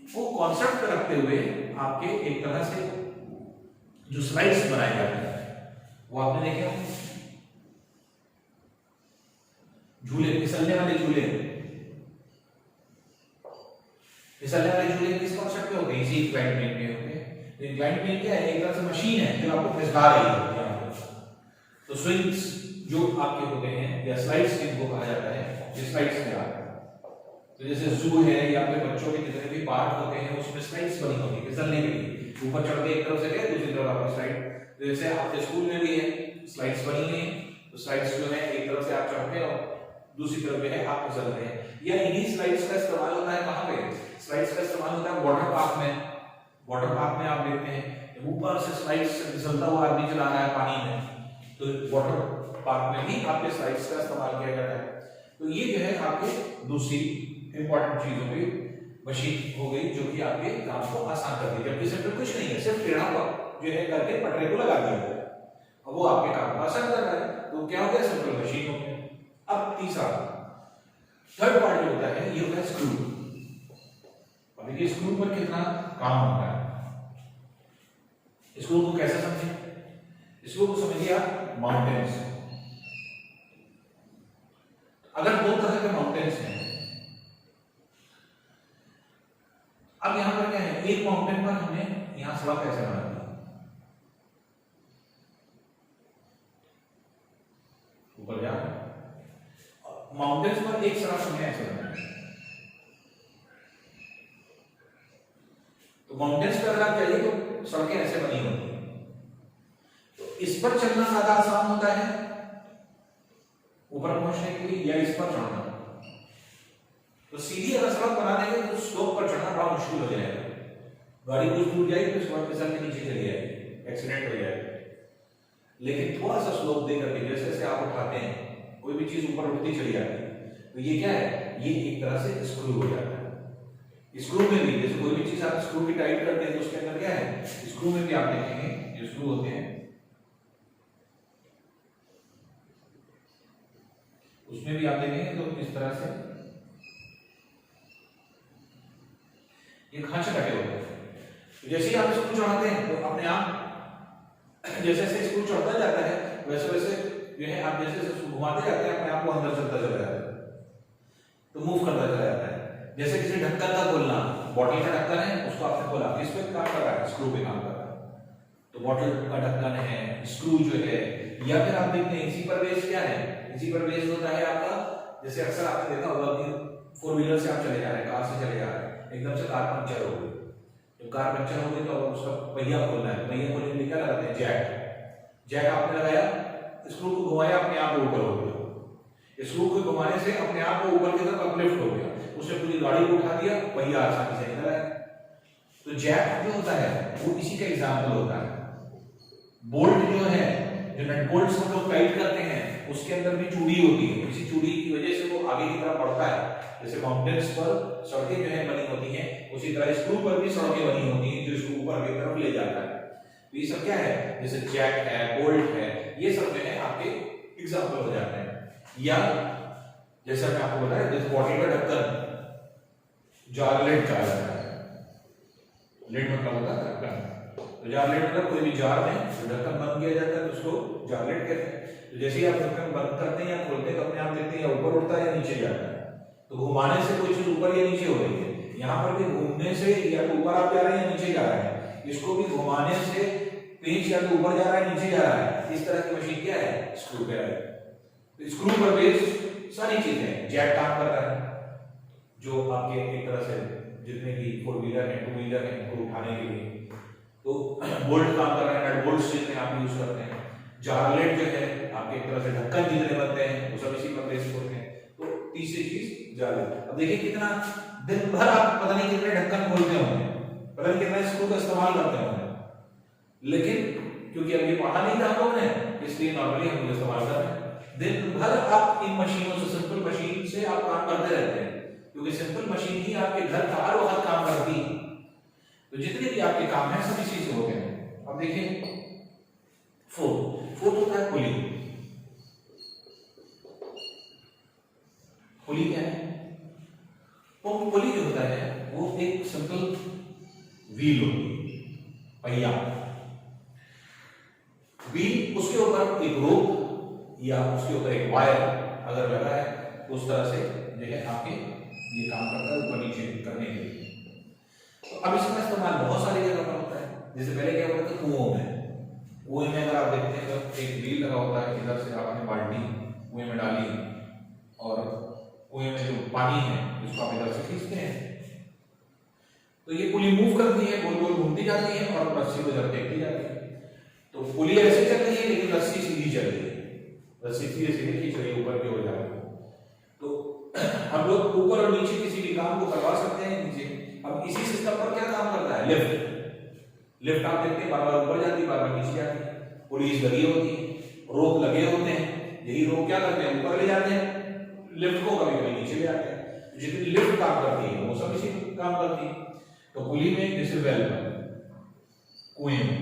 को कॉन्सेप्ट रखते हुए आपके एक तरह से जो स्लाइड्स बनाए जाते हैं वो आपने देखे होंगे, झूले, फिसलने वाले झूले। फिसलने वाले झूले किस कॉन्सेप्ट पे होते हैं, इसी इंक्लाइन प्लेन पे होते हैं। तो इंक्लाइन प्लेन क्या है, एक तरह से मशीन है जो आपको फिसला रही है यहाँ पे। तो स्विंग्स जो आपके होते हैं या स्लाइड्स जिनको कहा जाता है, ये स्लाइड्स में आता है। तो जैसे जू है या फिर बच्चों के जितने भी पार्क होते हैं उसमें स्लाइड्स बनी होती है फिसलने के लिए। ऊपर चढ़ के एक तरफ से गए दूसरी तरफ आपकी स्लाइड। तो जैसे आपके स्कूल में भी है स्लाइड्स बनी हुई है, तो स्लाइड्स जो है एक तरफ से आप चढ़ते हो, दूसरी तरफ जो है आप फिसलते हैं। या इन्हीं स्लाइड्स का इस्तेमाल होता है कहाँ पे, स्लाइड्स का इस्तेमाल होता है वाटर पार्क में। वाटर पार्क में आप देखते हैं ऊपर से स्लाइड्स से फिसलता हुआ आदमी चला रहा है पानी में, तो वाटर पार्क में भी आपके स्लाइड्स का इस्तेमाल किया जाता है। तो ये जो है आपके दूसरी इंपॉर्टेंट चीज हो गई, मशीन हो गई जो कि आपके काम को आसान कर दी। जबकि सिर्फ कुछ नहीं है, सिर्फ टेढ़ा जो है करके पटरे को लगा दिया है, अब वो आपके काम को आसान कर रहा है। तो क्या हो गया, सिंपल मशीन हो गया। अब तीसरा थर्ड पार्ट जो होता है ये होता है स्क्रू। अब देखिए स्क्रू पर कितना काम होता है। स्क्रू को कैसे समझें, स्क्रू को समझिए आप माउंटेन्स। अगर दो तरह के माउंटेन्स हैं, अब यहां पर क्या है, एक माउंटेन पर हमने यहां सड़क कैसे बना दी, ऊपर जा माउंटेन्स पर एक सड़क हमने ऐसे बनाई। तो माउंटेन्स पर अगर आप जाइए तो सड़कें ऐसे बनी होती हैं। तो इस पर चलना ज्यादा आसान होता है ऊपर पहुंचने के लिए, या इस पर चढ़ना। तो सीधी अगर सड़क बना देंगे तो स्लोप पर चढ़ना बड़ा मुश्किल हो जाएगा, गाड़ी कुछ दूर जाएगी तो सड़क फिसल के नीचे चली जाएगी, एक्सीडेंट हो जाएगा। लेकिन थोड़ा सा स्लोप दे करके जैसे जैसे आप उठाते हैं कोई भी चीज ऊपर उठती चली जाती है, तो ये क्या है, ये एक तरह से स्क्रू हो जाता है। स्क्रू में भी जैसे कोई भी चीज आप स्क्रू की टाइट करते हैं तो उसके अंदर क्या है, स्क्रू में भी आप देखेंगे ये स्क्रू होते हैं, उसमें भी आप देखेंगे तो इस तरह से ये खांचे कटे होते हैं। तो जैसे ही आप स्क्रू चढ़ाते हैं तो अपने आप जैसे जैसे स्क्रू चढ़ता जाता है वैसे वैसे जो है आप जैसे जैसे घुमाते जाते हैं अपने आप को अंदर चलता चला जाता है, तो मूव करता चला जाता है। जैसे किसी ढक्कन का खोलना, बॉटल का ढक्कन है उसको आपने खोला, किस पे काम कर रहा है, स्क्रू पे काम कर रहा है। तो बॉटल का ढक्कन है, स्क्रू जो है, या फिर आप देखते हैं इसी पर बेस क्या है, इसी पर बेस होता है आपका, जैसे अक्सर आपने देखा होगा कि फोर व्हीलर से आप चले जा रहे हैं, कार से चले जा रहे हैं, एकदम से कार पंचर हो गई। जब कार पंचर हो गई तो उसका पहिया खोलना है, पहिया खोलने के लिए क्या लगाते हैं, जैक। जैक आपने लगाया, स्क्रू को घुमाया, अपने आप ऊपर हो गया। स्क्रू को घुमाने से अपने आप को ऊपर की तरफ अपलिफ्ट हो गया, उसने पूरी गाड़ी को उठा दिया, पहिया आसानी से निकल आया। तो जैक जो होता है वो इसी का एग्जाम्पल होता है। बोल्ट जो है जो नट बोल्ट्स हम लोग टाइट करते हैं उसके अंदर भी चूड़ी होती है, इसी चूड़ी की वजह से वो आगे की तरफ बढ़ता है। जैसे माउंटेन्स पर सड़कें जो है बनी होती हैं, उसी तरह स्क्रू पर भी सड़कें बनी होती हैं जो इसको ऊपर की तरफ ले जाता है। तो ये सब क्या है, जैसे जैक है, बोल्ट है, ये सब जो है आपके एग्जांपल हो जाते हैं। या जैसा मैं आपको बताया, जैसे बॉटल का ढक्कन जार लिड कहा जाता है। लिड मतलब होता है ढक्कन, तो जार लिड मतलब कोई भी जार में जो ढक्कन बंद किया जाता है तो उसको जार लिड कहते हैं। तो जैसे ही आप ढक्कन बंद करते हैं या खोलते हैं तो अपने आप देखते हैं या ऊपर उठता है या नीचे जाता है। तो घुमाने से कोई चीज ऊपर या नीचे हो रही है, यहाँ पर भी घूमने से या तो ऊपर आप जा रहे हैं या नीचे जा रहे हैं। इसको भी घुमाने से पेंच या तो ऊपर जा रहा है नीचे जा रहा है। इस तरह की मशीन क्या है, स्क्रू पे है। तो स्क्रू पर बेस्ड सारी चीजें, जैक काम कर रहा है जो आपके एक तरह से जितने भी 4 व्हीलर है 2 व्हीलर है उनको उठाने के लिए, तो बोल्ट काम कर रहा है, नट बोल्ट जितने आप यूज करते हैं। जारलेट जो है आपके एक तरह से ढक्कन जितने बनते हैं वो सब इसी पर बेस्ड होते हैं। तो तीसरी चीज जारलेट। अब देखिए कितना दिन भर आप पता नहीं कितने ढक्कन खोलते होंगे, पता नहीं कितना स्क्रू का इस्तेमाल करते होंगे, लेकिन क्योंकि अब ये पढ़ा नहीं था हम लोगों ने, इसलिए नॉर्मली हम लोग इस्तेमाल कर रहे हैं। दिन भर आप इन मशीनों से, सिंपल मशीन से आप काम करते रहते हैं, क्योंकि सिंपल मशीन ही आपके घर का हर वक्त काम करती है। तो जितने भी आपके काम हैं सब इसी से होते हैं। अब देखिए फोर्थ होता है पुली। पुली क्या है? पुली जो होता है वो एक सिंपल व्हील होती है, पहिया व्हील, उसके ऊपर एक रोप या उसके ऊपर एक वायर अगर लगा है उस तरह से जो है आपके ये काम करता है ऊपर नीचे करने के लिए। तो अब इसका इस्तेमाल बहुत सारी जगह पर होता है। जैसे पहले क्या होता था कुओं में अगर आप देखते हैं तो एक व्हील लगा होता है, इधर से आपने बाल्टी कुएं में डाली और कुएं में जो पानी है उसको आप इधर से खींचते हैं, तो ये पुली मूव करती है, गोल गोल घूमती जाती है और रस्सी को इधर फेंकती जाती है। तो पुली ऐसे चल रही है लेकिन रस्सी सीधी चल रही है, रस्सी सीधे सीधे खींच रही है ऊपर की ओर जा रही है। तो हम लोग ऊपर और नीचे किसी भी काम को करवा सकते हैं नीचे। अब इसी सिस्टम पर क्या काम करता है, लिफ्ट आप देखते हैं बार बार ऊपर जाती है, बार बार नीचे जाती है। पुलिस लगी होती है, रोप लगे होते हैं, यही रोप क्या करते हैं, ऊपर ले जाते हैं लिफ्ट को, कभी कभी नीचे ले जाते हैं। जितनी लिफ्ट काम करती है वो सब इसी काम करती है। तो पुली में जैसे वेल कुएं में,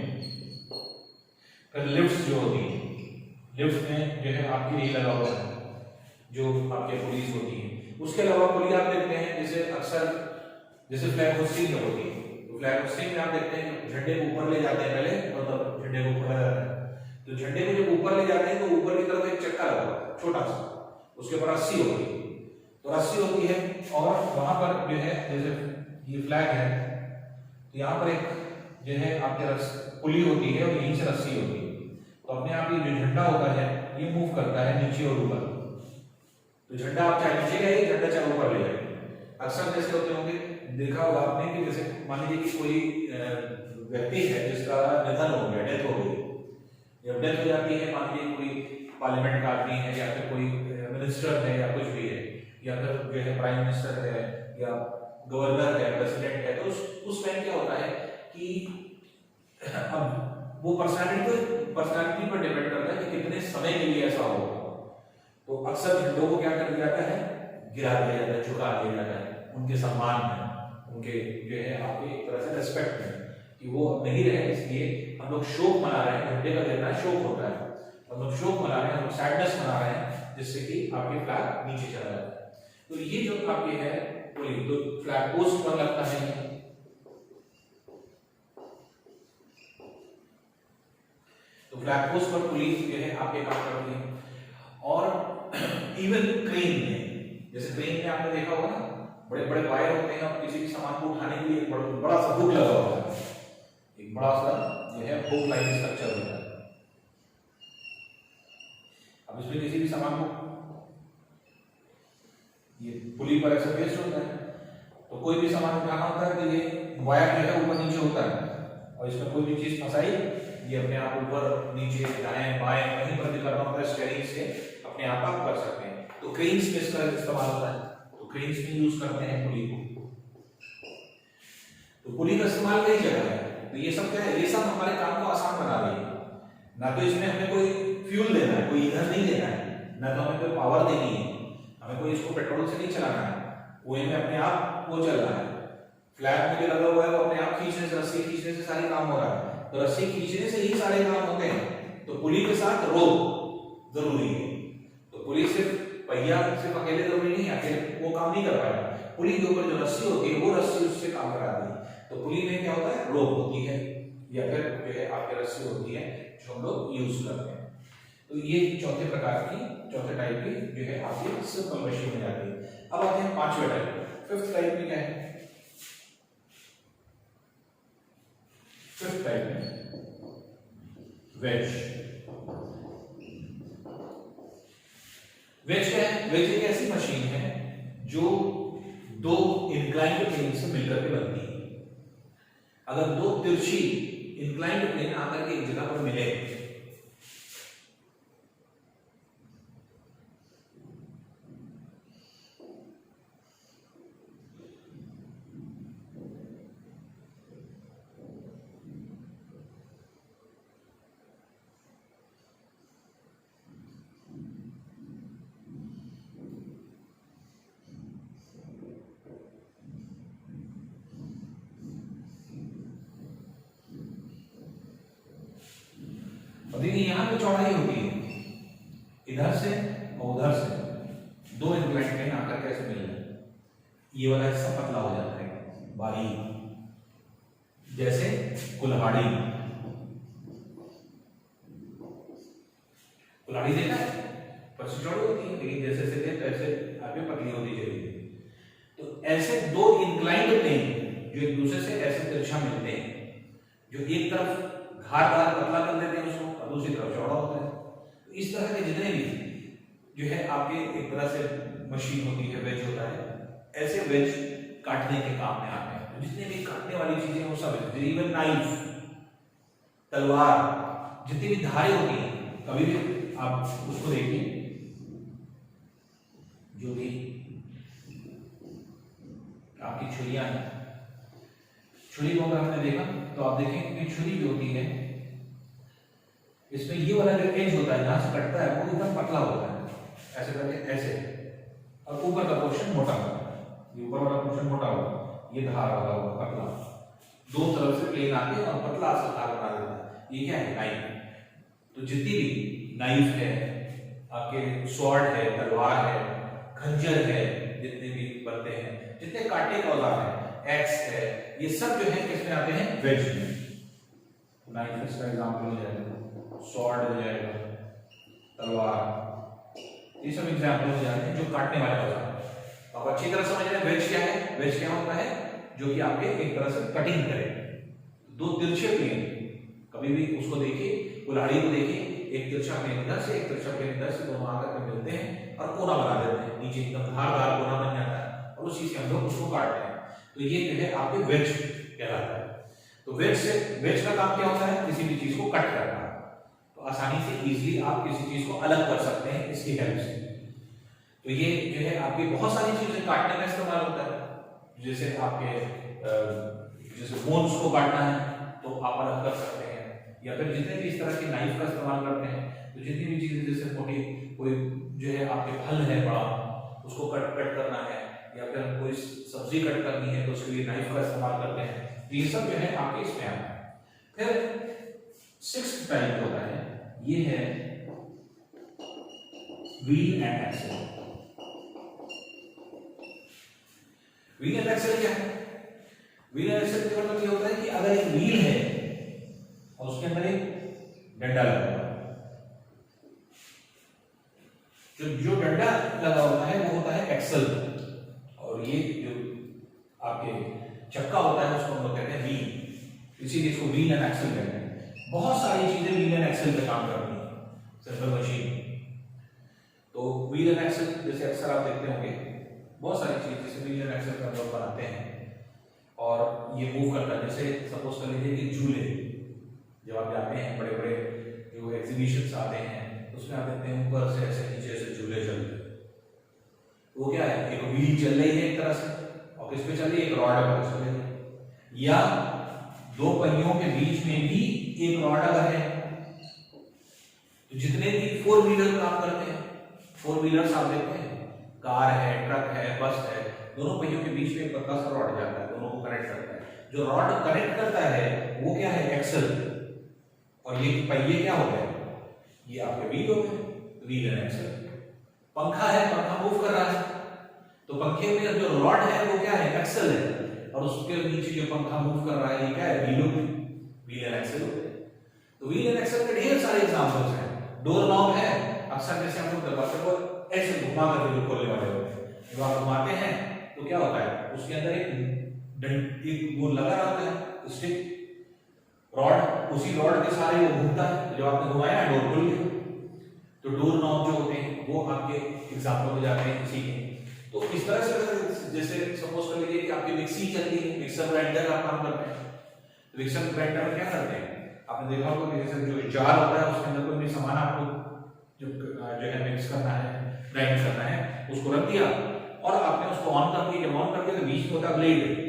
फिर लिफ्ट जो होती है, लिफ्ट में जो है आपके यही लगा हुआ है जो आपके पुलिस होती है। उसके अलावा पुली आप देखते हैं जैसे अक्सर जैसे फ्लैग होस्टिंग होती है, तो फ्लैग होस्टिंग में आप देखते हैं झंडे को ऊपर ले जाते हैं, पहले मतलब झंडे को ऊपर ले जाते हैं, तो झंडे को जब ऊपर ले जाते हैं तो ऊपर की तरफ एक चक्का लगा होता है छोटा सा, उसके ऊपर रस्सी होती है, तो रस्सी होती है और वहां पर जो है जैसे ये फ्लैग है तो यहाँ पर एक जो है आपके पुली होती है और यहीं से रस्सी होती है, तो अपने आप ये जो झंडा होता है ये मूव करता है नीचे और ऊपर। तो झंडा आप चाहे नीचे गए, झंडा चाहे ऊपर ले जाए। अक्सर जैसे होते होंगे, देखा होगा आपने कि जैसे मान लीजिए कि कोई व्यक्ति है जिसका निधन हो गया, डेथ हो गई, जब डेथ हो जाती है, मान लीजिए कोई पार्लियामेंट का आदमी है या फिर कोई मिनिस्टर है या कुछ भी है, या फिर जो है प्राइम मिनिस्टर है या गवर्नर है, प्रेसिडेंट है, तो उस टाइम क्या होता है कि अब वो पर्सनालिटी पर डिपेंड करता है कि कितने समय के लिए ऐसा होगा। तो अक्सर झंडों को क्या कर दिया जाता है, गिरा दिया जाता है, झुका दिया जाता है, उनके सम्मान में, उनके जो है आपके एक तरह से रेस्पेक्ट में, कि वो नहीं रहे, इसलिए हम लोग शोक मना रहे हैं। झंडे का गिरना शोक होता है, हम लोग शोक मना रहे हैं, हम लोग सैडनेस मना रहे हैं, जिससे कि आपके फ्लैग नीचे चला जाता है। तो ये जो आपके है तो फ्लैग पोस्ट पर लगता है, तो फ्लैग पोस्ट पर पुलिस जो है आपके काम करती है। और इवन क्रेन में, जैसे क्रेन में आपने देखा होगा ना, बड़े बड़े वायर होते हैं और किसी भी सामान को उठाने के लिए एक बड़ा सा हुक लगा होता है, एक बड़ा सा जो है हुक लाइन स्ट्रक्चर होता है। अब इसमें किसी भी सामान को ये पुली पर ऐसा पेस्ट होता है, तो कोई भी सामान उठाना होता है तो ये वायर जो है ऊपर नीचे होता है, और इसमें कोई भी चीज फंसाई ये अपने आप ऊपर नीचे दाएं बाएं कहीं पर भी करना होता है, स्टीयरिंग से अपने आप कर सकते हैं। तो क्रेन्स में इसका इस्तेमाल होता है, तो क्रेन्स में यूज करते हैं पुली को। तो पुली का इस्तेमाल कई जगह है। तो ये सब क्या है, ये सब हमारे काम को आसान बना रही है। ना तो इसमें हमें कोई फ्यूल देना है, कोई ईंधन नहीं देना है, ना तो हमें कोई पावर देनी है, हमें कोई इसको पेट्रोल से नहीं चलाना है, कुएं में अपने आप वो चल रहा है। फ्लैट में जो लगा हुआ है वो अपने आप खींचने से, रस्सी खींचने से सारे काम हो रहा है, तो रस्सी खींचने से ही सारे काम होते हैं। तो पुली के साथ रोप जरूरी है। तो पुली सिर्फ पहिया सिर्फ अकेले जरूरी नहीं है, अकेले वो काम नहीं कर पाएगा। पुली के ऊपर जो रस्सी होती है वो रस्सी उससे काम कराती है। तो पुली में क्या होता है, रोप होती है या फिर जो है आपकी रस्सी होती है जो हम लोग यूज करते हैं। तो ये चौथे टाइप की जो है आपकी सिंपल मशीन में जाती है। अब आते हैं पांचवें टाइप, फिफ्थ टाइप में क्या है? फिफ्थ टाइप में वेज। वेज क्या है? वेज एक ऐसी मशीन है जो दो इंक्लाइंड प्लेन से मिलकर के बनती है। अगर दो तिरछी इंक्लाइंड प्लेन आकर के एक जगह पर मिले, देखिए यहां पे चौड़ाई होती है इधर से और उधर से, दो इंक्लाइंड प्लेन आकर कैसे मिल रहे हैं, ये वाला हिस्सा पतला हो जाता है, बारीक, जैसे कुल्हाड़ी। कुल्हाड़ी देखा है, पर चौड़ी होती है, लेकिन जैसे जैसे ऐसे आगे पतली होती जाएगी। तो ऐसे दो इंक्लाइंड प्लेन जो एक दूसरे से ऐसे तिरछा मिलते हैं, जो एक तरफ धारदार पतला कर देते हैं उसको और दूसरी तरफ चौड़ा होता है। तो इस तरह के जितने भी जो है आपके एक तरह से मशीन होती है, वेज होता है, ऐसे वेज काटने के काम में आते हैं। तो जितने भी काटने वाली चीजें वो सब, इवन नाइफ, तलवार, जितनी भी धारें होती हैं, कभी भी आप उसको देखिए, जो भी आपकी छुरियां हैं, छुरी को अगर हमने देखा तो आप देखें कि छुरी जो होती है इसमें ये वाला जो एज होता है जहां से कटता है वो एकदम पतला होता है, ऐसे करके ऐसे, और ऊपर का पोर्शन मोटा होता है, ये ऊपर वाला पोर्शन मोटा होता है, ये धार वाला होगा पतला, दो तरफ से प्लेन आके और पतला सा धार बना देता है। ये क्या है? नाइफ। तो जितनी भी नाइफ है, आपके स्वॉर्ड है, तलवार है, खंजर है, जितने भी बनते हैं, जितने काटने का औजार है, एक्स है, ये सब जो है किसमें आते हैं? वेज में। नाइफ इसका एग्जांपल हो जाएगा, स्वॉर्ड हो जाएगा, तलवार, ये सब एग्जांपल हो जाते हैं जो काटने वाले औजार। अब अच्छी तरह समझ रहे हैं वेज क्या है? वेज क्या होता है? जो कि आपके एक तरह से कटिंग करे, दो तिरछे प्लेन, कभी भी उसको देखिए, कुल्हाड़ी को देखिए, एक तिरछा प्लेन इधर से, एक तिरछा प्लेन इधर से, दोनों आकर के मिलते हैं और कोना बना देते हैं, नीचे एकदम धारदार कोना बन जाता है और उसी से हम लोग उसको काटते हैं। तो ये जो है आपके वेज कहलाता है। तो वेज का काम क्या होता है? किसी भी चीज को कट करना। तो आसानी से इजीली आप किसी चीज को अलग कर सकते हैं इसकी हेल्प से। तो ये जो है आपकी बहुत सारी चीजें काटने में इस्तेमाल होता है, जैसे आपके जैसे बोन्स को काटना है तो आप अलग कर सकते हैं, या फिर जितने भी इस तरह की नाइफ का इस्तेमाल करते हैं, तो जितनी भी चीजें जैसे मोटी कोई जो है आपके फल है बड़ा, उसको कट करना है, या फिर कोई सब्जी कट करनी है तो उसके लिए नाइफ का इस्तेमाल करते हैं। तो ये सब जो है आपके इसमें आता है। फिर सिक्स्थ टाइप होता है, ये है wheel and axle. Wheel and axle क्या है? व्हील एंड एक्सल का मतलब ये होता है कि अगर एक व्हील है और उसके अंदर एक डंडा लगा हुआ है, जो डंडा लगा हुआ है वो होता है एक्सल, और ये जो आपके चक्का होता है उसको हम लोग कहते हैं व्हील, इसीलिए इसको व्हील एंड एक्सल कहते हैं। बहुत सारी चीजें व्हील एंड एक्सल पे काम करती हैं सिंपल मशीन। तो व्हील एंड एक्सल जैसे अक्सर आप देखते होंगे, बहुत सारी चीजें जैसे व्हील एंड एक्सल हम लोग बनाते हैं और ये मूव करता है। जैसे सपोज कर लीजिए कि झूले, जब आप जाते हैं बड़े बड़े जो एग्जीबिशंस आते हैं उसमें आप देखते हैं ऊपर से ऐसे नीचे से झूले चल रहे, वो क्या है? एक व्हील चल रही है एक तरह से, और किस पे चल रही है? एक रॉड पर चल रही है, या दो पहियों के बीच में भी एक रॉड अगर है तो जितने भी फोर व्हीलर काम करते हैं, फोर व्हीलर्स आप देखते हैं, कार है, ट्रक है, बस है, दोनों पहियों के बीच में एक पतला सा रॉड जाता है, दोनों को कनेक्ट करता है। जो रॉड कनेक्ट करता है वो क्या है, एक्सल, और ये पहिए क्या हो गए, ये आपके व्हील हो गए, व्हील एंड एक्सल। पंखा है, पंखा मूव कर रहा है, तो पंखे में जो रॉड है वो क्या है, एक्सल है, और उसके नीचे जो पंखा मूव कर रहा है ये क्या है, व्हील हो गए, व्हील एंड एक्सल हो गए। तो व्हील एंड एक्सल के ढेर सारे एग्जांपल्स हैं। डोर नॉब है, अक्सर जैसे हम लोग दरवाजे को ऐसे घुमा करके जो खोलने वाले होते हैं, जब आप घुमाते हैं तो क्या होता है, उसके अंदर एक वो लगा रहता है स्टिक रॉड, उसी रॉड के सहारे वो घूमता है, जब आपने घुमाया डोर खुल गया। तो डोर नॉब जो होते हैं वो आपके एग्जांपल में जाते हैं इसी के। तो इस तरह से जैसे सपोज कर लीजिए कि आपकी मिक्सी चलती है, मिक्सर ग्राइंडर आप काम करते हैं, तो मिक्सर ग्राइंडर में क्या करते हैं, आपने देखा होगा कि जैसे जो जार होता है उसके अंदर कोई भी सामान आपको जो है मिक्स करना है, ग्राइंड करना है, उसको रख दिया और आपने उसको ऑन कर दिया। जब ऑन कर दिया तो बीच में होता है ब्लेड,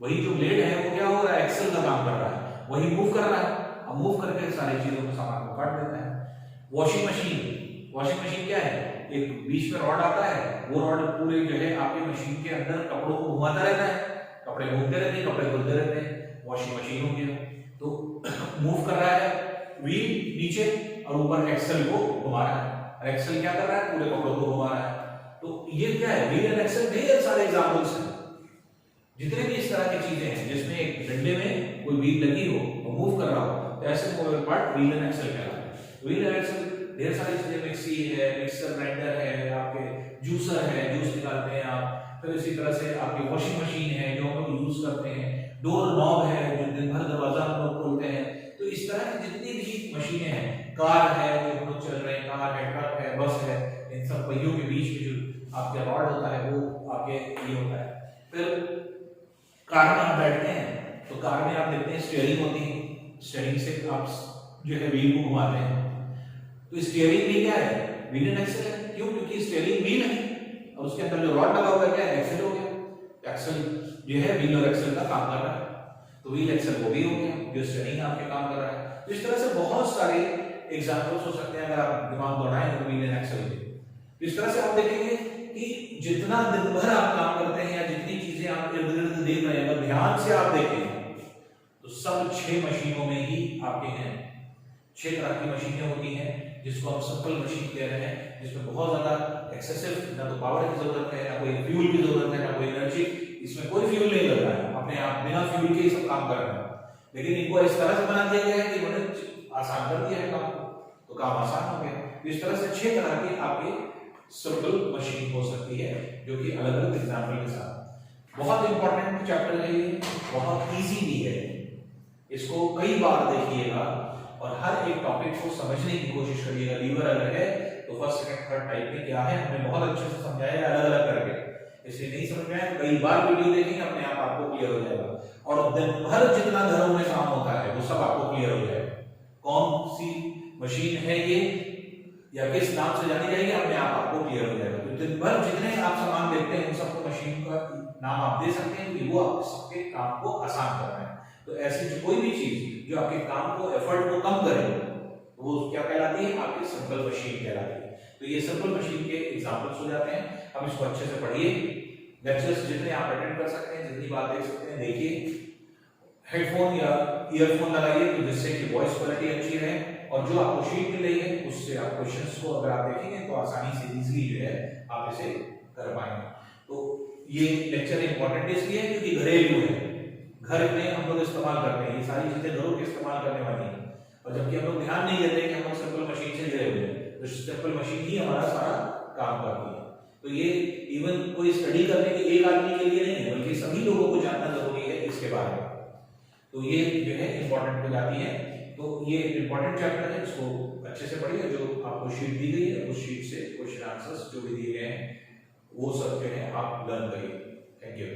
वही जो ब्लेड है वो क्या हो रहा है, एक्सल का काम कर रहा है, वही मूव कर रहा है, अब मूव करके सारी चीजों को सामान को काट देता है। वॉशिंग मशीन, वॉशिंग मशीन क्या है, एक बीच में रॉड आता है, वो रॉड पूरे जो है आपके मशीन के अंदर कपड़ों को घुमाता रहता है, कपड़े घूमते रहते हैं, कपड़े धुलते रहते हैं, वॉशिंग मशीन हो गया। तो मूव कर रहा है व्हील नीचे और ऊपर एक्सल को घुमा रहा है, और एक्सल क्या कर रहा है, पूरे कपड़ों को घुमा रहा है। तो ये क्या है, व्हील एंड एक्सल, ढेर सारे एग्जांपल्स हैं। जितने भी इस तरह की चीजें हैं जिसमें एक डंडे में कोई व्हील लगी हो और मूव कर रहा हो, तो ऐसे moving part wheel and axle कहलाता है। व्हील एंड एक्सल ढेर सारी चीजें, मिक्सी है, मिक्सर ग्राइंडर है, आपके जूसर है, जूस निकालते हैं आप, फिर इसी तरह से आपकी वॉशिंग मशीन है जो हम लोग यूज करते हैं, डोर नॉब है जो दिन भर दरवाजा हम लोग खोलते हैं। तो इस तरह की जितनी भी मशीनें हैं, कार है जो हम लोग चल रहे हैं, कार है, ट्रक है, बस है, इन सब पहियों के बीच में जो आपका रॉड होता है वो आपके ये होता है। फिर कार में आप बैठते हैं तो कार में आप देखते हैं स्टीयरिंग होती है, स्टीयरिंग से आप जो है व्हील को घुमाते हैं। तो स्टीयरिंग भी क्या है, व्हील एंड एक्सल है, क्यों, क्योंकि स्टीयरिंग व्हील है और उसके अंदर जो रॉड लगा हुआ है क्या है, एक्सल हो गया। एक्सल जो है व्हील और एक्सल का काम कर रहा है, तो व्हील एक्सल वो भी हो गया जो स्टीयरिंग आपके काम कर रहा है। तो इस तरह से बहुत सारे एग्जांपल्स हो सकते हैं अगर आप दिमाग दौड़ाएं तो व्हील एंड एक्सल के। इस तरह से आप देखेंगे कि जितना दिन भर आप काम करते हैं या जितनी चीजें आप इर्द गिर्द देख रहे हैं, अगर ध्यान से आप देखें तो सब 6 मशीनों में ही आपके हैं। 6 तरह की मशीनें होती हैं जिसको हम सिंपल मशीन कह रहे हैं, जिसमें बहुत ज्यादा एक्सेसिव ना तो पावर की जरूरत है, ना कोई फ्यूल की जरूरत है, ना कोई एनर्जी, इसमें कोई फ्यूल नहीं लग रहा है, अपने आप बिना फ्यूल के ही सब काम कर रहे हैं। लेकिन इनको इस तरह से बना दिया गया है कि इन्होंने आसान कर दिया है काम, तो काम आसान हो गया। इस तरह से 6 तरह की आपकी सिंपल मशीन हो सकती है जो कि अलग अलग एग्जांपल के साथ। बहुत इंपॉर्टेंट चैप्टर है ये, बहुत इजी भी है, इसको कई बार देखिएगा और हर एक टॉपिक को समझने की कोशिश करिएगा। लीवर अगर है तो फर्स्ट सेकंड थर्ड टाइप में क्या है हमने बहुत अच्छे से समझाया है अलग अलग करके, इसलिए नहीं समझ में आया कई बार वीडियो देखेंगे अपने आप आपको क्लियर हो जाएगा। और दिन भर जितना घरों में काम होता है वो सब आपको क्लियर हो जाएगा, कौन सी मशीन है ये या किस नाम से जानी जाएगी अपने आप आपको क्लियर हो जाएगा। तो दिन भर जितने आप सामान देखते हैं उन सबको मशीन का नाम आप दे सकते हैं कि वो आपके काम को आसान कर रहा है। तो ऐसी जो कोई भी चीज जो आपके काम को एफर्ट को कम करे वो क्या कहलाती है, आपकी सिंपल मशीन कहलाती है। तो ये सिंपल मशीन के एग्जांपल्स हो जाते हैं। अब इसको अच्छे से पढ़िए, लेक्चर्स जितने आप अटेंड कर सकते हैं, जितनी बात देख सकते हैं देखिए, हेडफोन या ईयरफोन लगाइए तो जिससे कि वॉइस क्वालिटी अच्छी रहे, और जो आपको शीट मिल रही है उससे आप क्वेश्चंस को अगर आप देखेंगे तो आसानी से इजीली जो है आप इसे कर पाएंगे। तो ये लेक्चर इंपॉर्टेंट इसलिए है क्योंकि घरेलू है, घर में हम लोग इस्तेमाल करते हैं, ये सारी चीजें घरों के इस्तेमाल करने वाली हैं, और जबकि हम लोग ध्यान नहीं देते कि हम लोग सिंपल मशीन से जुड़े हुए हैं, तो सिंपल मशीन ही हमारा सारा काम करती है। तो ये इवन कोई स्टडी करने के एक आदमी के लिए नहीं है बल्कि सभी लोगों को जानना जरूरी है इसके बारे में। तो ये जो है इंपॉर्टेंट हो जाती है। तो ये इंपॉर्टेंट चैप्टर है, इसको अच्छे से पढ़िए। जो आपको शीट दी गई है उस शीट से क्वेश्चन आंसर्स जो भी दिए गए हैं वो सब जो है आप लर्न करिए। Thank you.